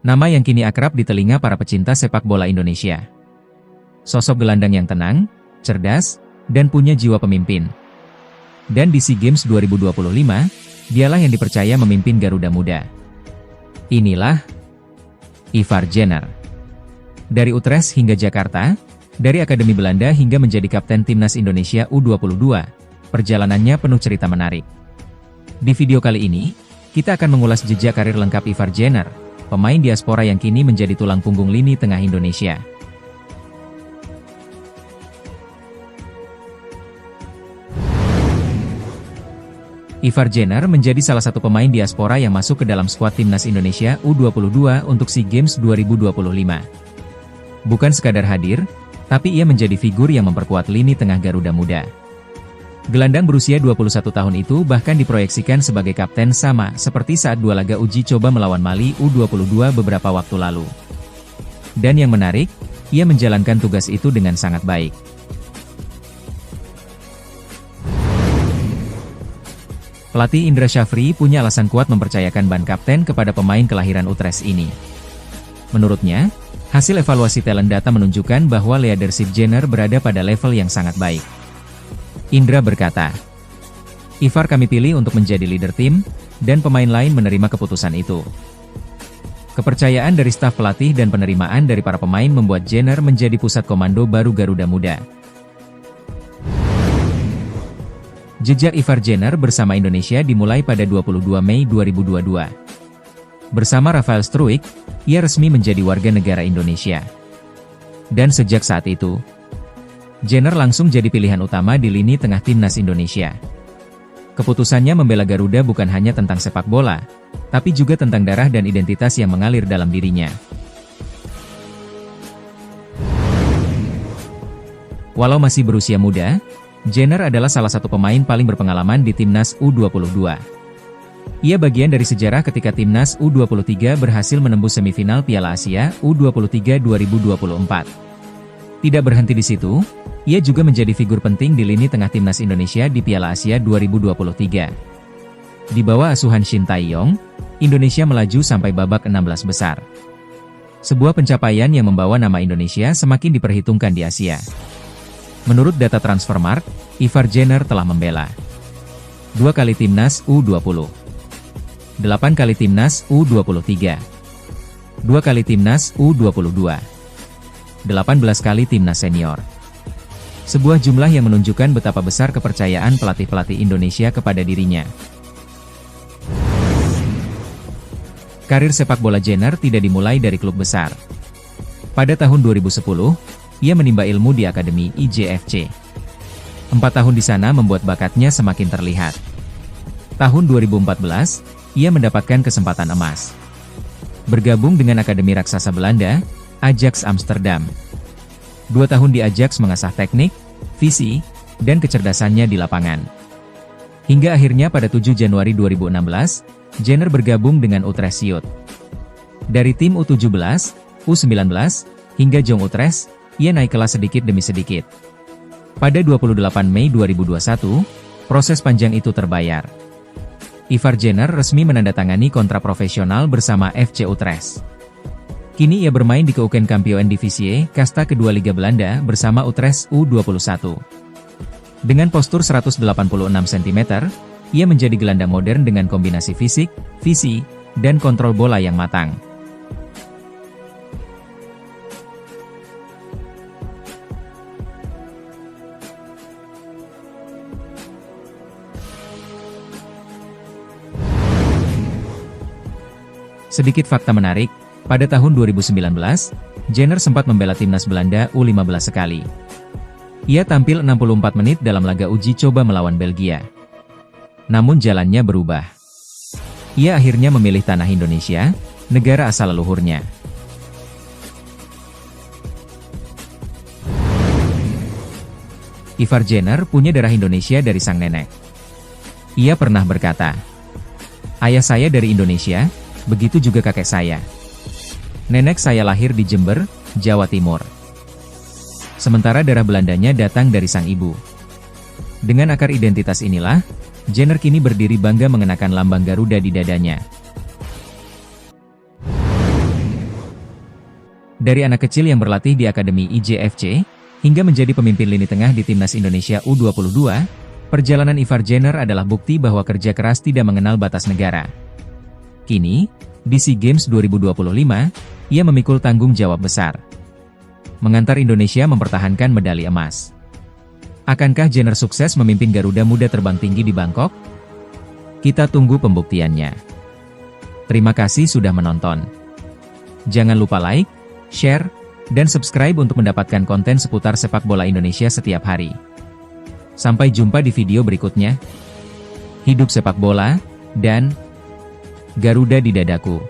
Nama yang kini akrab di telinga para pecinta sepak bola Indonesia. Sosok gelandang yang tenang, cerdas, dan punya jiwa pemimpin. Dan di SEA Games 2025, dialah yang dipercaya memimpin Garuda Muda. Inilah Ivar Jenner. Dari Utrecht hingga Jakarta, dari Akademi Belanda hingga menjadi kapten Timnas Indonesia U22, perjalanannya penuh cerita menarik. Di video kali ini, kita akan mengulas jejak karir lengkap Ivar Jenner, pemain diaspora yang kini menjadi tulang punggung lini tengah Indonesia. Ivar Jenner menjadi salah satu pemain diaspora yang masuk ke dalam skuad Timnas Indonesia U22 untuk SEA Games 2025. Bukan sekadar hadir, tapi ia menjadi figur yang memperkuat lini tengah Garuda Muda. Gelandang berusia 21 tahun itu bahkan diproyeksikan sebagai kapten sama seperti saat dua laga uji coba melawan Mali U22 beberapa waktu lalu. Dan yang menarik, ia menjalankan tugas itu dengan sangat baik. Pelatih Indra Syafri punya alasan kuat mempercayakan ban kapten kepada pemain kelahiran Utrecht ini. Menurutnya, hasil evaluasi talent data menunjukkan bahwa leadership Jenner berada pada level yang sangat baik. Indra berkata, "Ivar kami pilih untuk menjadi leader tim, dan pemain lain menerima keputusan itu." Kepercayaan dari staf pelatih dan penerimaan dari para pemain membuat Jenner menjadi pusat komando baru Garuda Muda. Jejak Ivar Jenner bersama Indonesia dimulai pada 22 Mei 2022. Bersama Rafael Struijk, ia resmi menjadi warga negara Indonesia. Dan sejak saat itu, Jenner langsung jadi pilihan utama di lini tengah Timnas Indonesia. Keputusannya membela Garuda bukan hanya tentang sepak bola, tapi juga tentang darah dan identitas yang mengalir dalam dirinya. Walau masih berusia muda, Jenner adalah salah satu pemain paling berpengalaman di Timnas U22. Ia bagian dari sejarah ketika Timnas U23 berhasil menembus semifinal Piala Asia U23 2024. Tidak berhenti di situ, ia juga menjadi figur penting di lini tengah Timnas Indonesia di Piala Asia 2023. Di bawah asuhan Shin Tae-yong, Indonesia melaju sampai babak 16 besar. Sebuah pencapaian yang membawa nama Indonesia semakin diperhitungkan di Asia. Menurut data Transfermarkt, Ivar Jenner telah membela 2 kali Timnas U20, 8 kali Timnas U23, 2 kali Timnas U22, 18 kali Timnas Senior. Sebuah jumlah yang menunjukkan betapa besar kepercayaan pelatih-pelatih Indonesia kepada dirinya. Karir sepak bola Jenner tidak dimulai dari klub besar. Pada tahun 2010, ia menimba ilmu di Akademi IJFC. 4 tahun di sana membuat bakatnya semakin terlihat. Tahun 2014, ia mendapatkan kesempatan emas. Bergabung dengan Akademi Raksasa Belanda, Ajax Amsterdam. 2 tahun di Ajax mengasah teknik, visi, dan kecerdasannya di lapangan. Hingga akhirnya pada 7 Januari 2016, Jenner bergabung dengan Utrecht Youth. Dari tim U17, U19, hingga Jong Utrecht, ia naik kelas sedikit demi sedikit. Pada 28 Mei 2021, proses panjang itu terbayar. Ivar Jenner resmi menandatangani kontrak profesional bersama FC Utrecht. Kini ia bermain di Keukenkampioen Divisie, kasta kedua Liga Belanda bersama Utrecht U21. Dengan postur 186 cm, ia menjadi gelandang modern dengan kombinasi fisik, visi, dan kontrol bola yang matang. Sedikit fakta menarik, pada tahun 2019, Jenner sempat membela Timnas Belanda U15 sekali. Ia tampil 64 menit dalam laga uji coba melawan Belgia. Namun jalannya berubah. Ia akhirnya memilih tanah Indonesia, negara asal leluhurnya. Ivar Jenner punya darah Indonesia dari sang nenek. Ia pernah berkata, "Ayah saya dari Indonesia, begitu juga kakek saya. Nenek saya lahir di Jember, Jawa Timur. Sementara darah Belandanya datang dari sang ibu." Dengan akar identitas inilah, Jenner kini berdiri bangga mengenakan lambang Garuda di dadanya. Dari anak kecil yang berlatih di Akademi IJFC, hingga menjadi pemimpin lini tengah di Timnas Indonesia U22, perjalanan Ivar Jenner adalah bukti bahwa kerja keras tidak mengenal batas negara. Kini, di SEA Games 2025, ia memikul tanggung jawab besar. Mengantar Indonesia mempertahankan medali emas. Akankah Jenner sukses memimpin Garuda Muda terbang tinggi di Bangkok? Kita tunggu pembuktiannya. Terima kasih sudah menonton. Jangan lupa like, share, dan subscribe untuk mendapatkan konten seputar sepak bola Indonesia setiap hari. Sampai jumpa di video berikutnya. Hidup sepak bola, dan Garuda di dadaku.